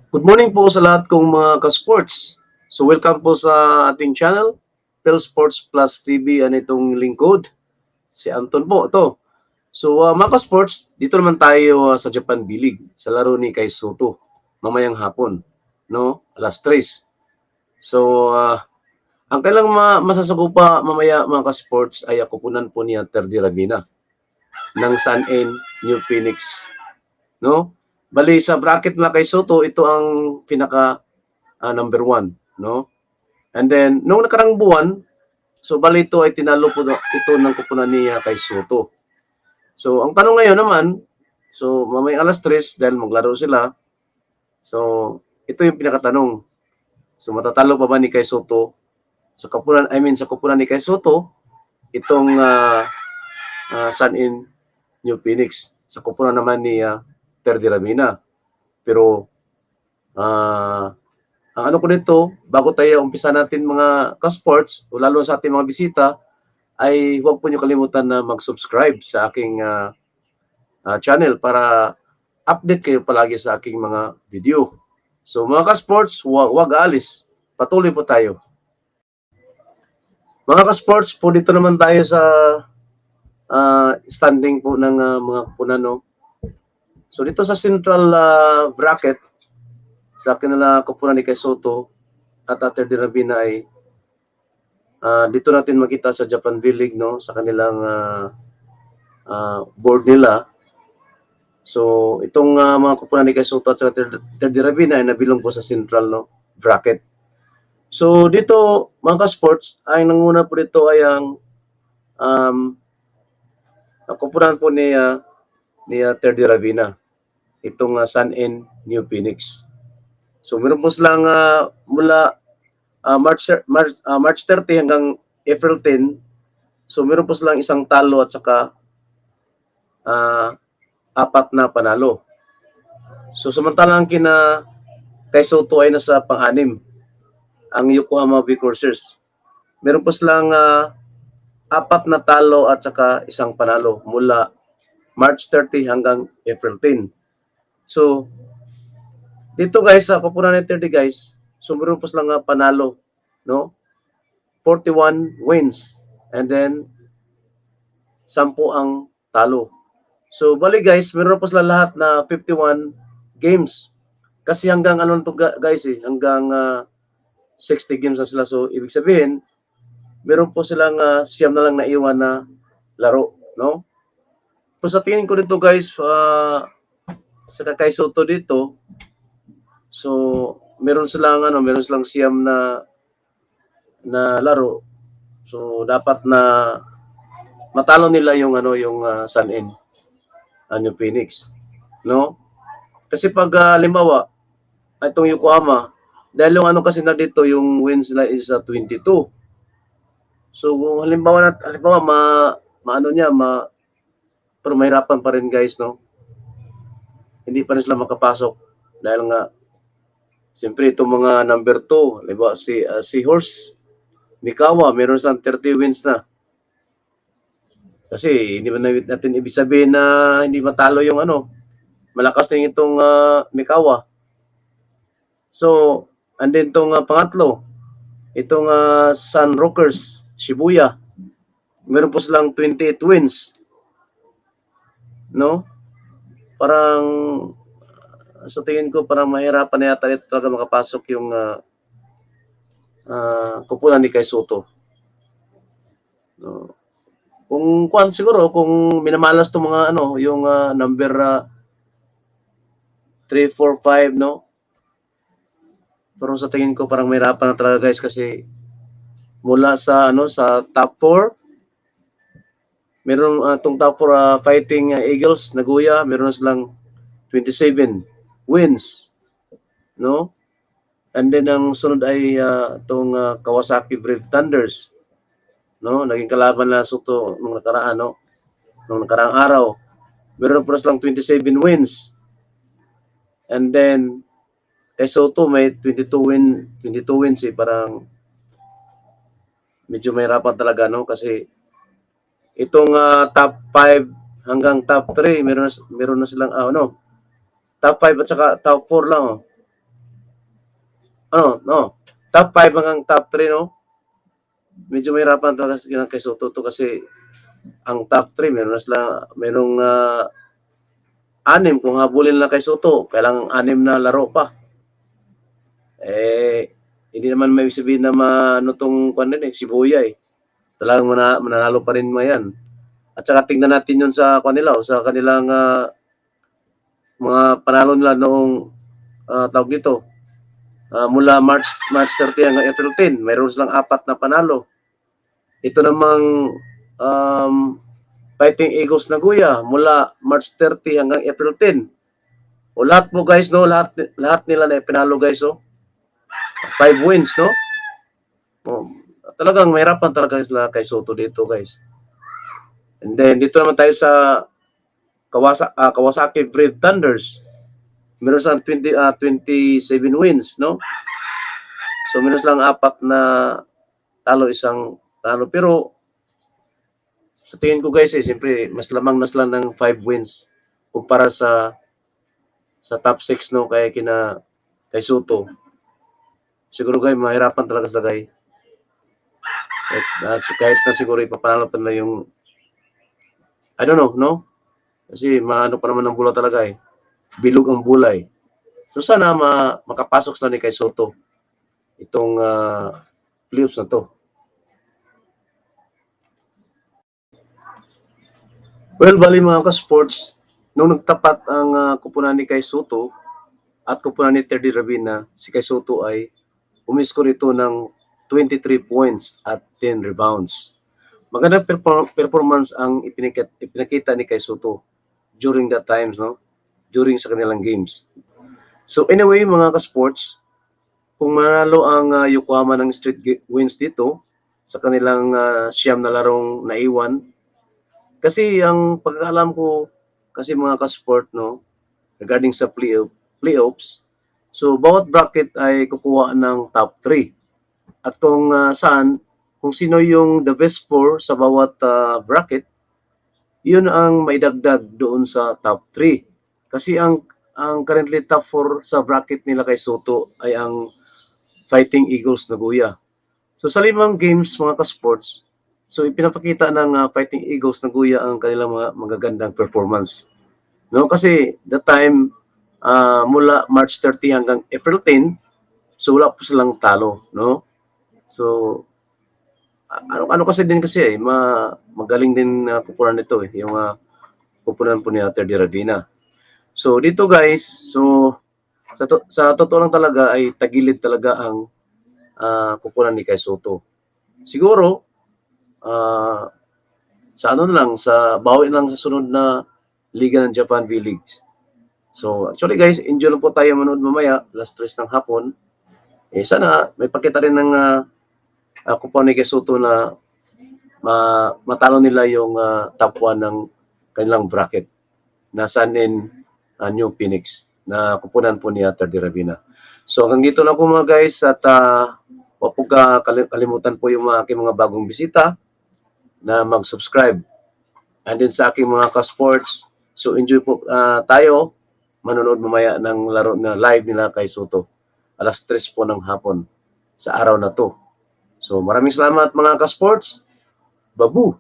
Good morning po sa lahat kong mga ka-sports. So welcome po sa ating channel, Phil Sports Plus TV. Ano itong lingkod? Si Anton po ito. So mga ka-sports, dito naman tayo sa Japan B-League sa laro ni Kai Soto mamayang hapon, no? Alas 3. So ang kailang masasagupa mamaya mga ka-sports ay akupunan po niya Terdi Rabina ng San N New Phoenix, no? Bali sa bracket na Kai Soto, ito ang pinaka number 1, no? And then, nung nakarang buwan, so bali ito ay tinalo po ito ng kupunan niya kay Soto. So, ang tanong ngayon naman, so mamayang alas 3 dahil maglaro sila, so ito yung pinakatanong. So, matatalo pa ba ni kay Soto sa kupunan, sa kupunan ni kay Soto, itong Sun in New Phoenix. Sa kupunan naman ni Terdi Ramina. Pero, ang ano ko nito, bago tayo umpisa natin mga ka-sports, o lalo sa ating mga bisita, ay huwag po niyo kalimutan na mag-subscribe sa aking channel para update kayo palagi sa aking mga video. So mga ka-sports, huwag aalis. Patuloy po tayo. Mga ka-sports, po dito naman tayo sa standing po ng mga kupunan. No? So dito sa central bracket, sa akin nila kupunan ni Kay Soto at Ater de Rabina ay dito natin makita sa Japan V-League, no, sa kanilang board nila. So itong mga kupunan ni Kay Soto at sa Ater de Rabina ay nabilong po sa central, no, bracket. So dito mga ka-sports, ay nanguna po dito ay ang kupunan po ni Ater de Rabina, itong Sun N New Phoenix. So meron po silang mula March 30 hanggang April 10. So meron po silang isang talo at saka 4 na panalo. So samantalang kay Soto ay nasa pang-6 ang Yokohama V Corsairs. Meron po silang 4 na talo at saka isang panalo mula March 30 hanggang April 10. So dito guys, sa kupunan ng 30 guys, so meron po silang panalo, no? 41 wins and then 10 ang talo. So bali guys, meron po sila lahat na 51 games. Kasi hanggang ano to guys hanggang 60 games na sila. So ibig sabihin, meron po silang siyam na lang naiwan na laro, no? So sa tingin ko dito guys, sa Kay Soto dito, so meron silang siyam na laro. So dapat na matalo nila yung Sun N New Phoenix, no? Kasi pag halimbawa itong Yokohama, dahil yung kasi na dito yung wins nila is 22. So kung halimbawa pero mahirapan pa rin guys, no? Hindi pa rin sila makapasok dahil nga siyempre itong mga number 2, halimbawa si Horse Mikawa, meron siyang 30 wins na. Kasi hindi man natin ibig sabihin na hindi matalo yung malakas din itong Mikawa. So, and then itong pangatlo, itong Sun Rockers, Shibuya, meron po silang 28 wins. No? Parang sa tingin ko parang mahirapan na yata ito talaga makapasok yung kupunan ni Kay Soto. No? Kung siguro kung minamalas to mga yung number 3, 4, 5, no? Pero sa tingin ko parang mahirapan na talaga guys kasi mula sa sa top 4, meron itong top 4 Fighting Eagles Nagoya, meron na silang 27 wins, no? And then ang sunod ay itong Kawasaki Brave Thunders, no? Naging kalaban na Soto nung nakaraan, no? Nung nakaraang araw, meron po silang 27 wins. And then kay Soto may 22 wins parang medyo mahirapan talaga, no? Kasi itong top 5 hanggang top 3, meron na silang top 5 at saka top 4 lang, oh. top 5 hanggang top 3, no? Medyo mahirapan talaga kay Soto to kasi ang top 3 merong 6 kung habulin lang kay Soto, kailangan 6 na laro pa. Hindi naman may sabihin na ano tong si Buya eh. Talagang mananalo pa rin yan. At saka tingnan natin yun sa kanila, sa kanilang mga panalo nila noong tawag dito. Mula March 30 hanggang April 10, mayroon silang 4 na panalo. Ito namang Fighting Eagles Nagoya mula March 30 hanggang April 10. O lahat mo guys, no, lahat nila na pinalo guys, oh. 5 wins, no? Oh, talagang mahirapan talaga sila kay Soto dito, guys. And then dito naman tayo sa Kawasaki Brave Thunders. Meron silang 27 wins, no? So meron silang 4 na talo, isang talo. Pero sa tingin ko guys, siyempre mas lamang na sila ng 5 wins kumpara sa top 6, no, kay Soto. Siguro guys, mahirapan talaga sila guys. Kahit na siguro ipapanalo pa na yung I don't know, no? Kasi maano pa naman ng bola talaga eh. Bilog ang bulay. So sana makapasok sila ni kay Soto itong playoffs na to. Well, bali mga ka-sports, nung nagtapat ang kupunan ni kay Soto at kupunan ni Terdy Ravina, si kay Soto ay umiscore ito ng 23 points at 10 rebounds. Magandang performance ang ipinakita ni kay Soto during that times, no? During sa kanilang games. So anyway, mga ka-sports, kung manalo ang Yokohama ng street wins dito sa kanilang siyam na larong naiwan, kasi ang pagkakalam ko kasi mga ka-sport, no, regarding sa playoffs, so bawat bracket ay kukuha ng top 3. At kung kung sino yung the best 4 sa bawat bracket, yun ang maidagdag doon sa top 3. Kasi ang currently top 4 sa bracket nila kay Soto ay ang Fighting Eagles Nagoya. So sa 5 games mga ka-sports, so ipinapakita ng Fighting Eagles Nagoya ang kanilang mga magagandang performance. No, kasi the time mula March 30 hanggang April 10, so wala po silang talo, no? So ano kasi din kasi magaling din kupunan nito eh, yung kupunan po ni Terdy Ravina. So dito guys, so sa totoo lang talaga ay tagilid talaga ang kupunan ni kay Soto. Siguro sa bawi lang sa sunod na Liga ng Japan V-League. So actually guys, enjoy lang po tayo manood mamaya, last 3 ng hapon. Sana may pakita rin ng kupunan ni kay Soto na matalo nila yung top 1 ng kanilang bracket na Sanin New Phoenix na kupunan po ni Terdy Ravina. So hanggang dito lang po mga guys at huwag po kalimutan po yung aking mga bagong bisita na mag-subscribe. And then sa aking mga ka-sports, so enjoy po tayo manonood mamaya ng laro na live nila kay Soto. Alas 3 po ng hapon sa araw na to. So maraming salamat mga ka-sports. Babu!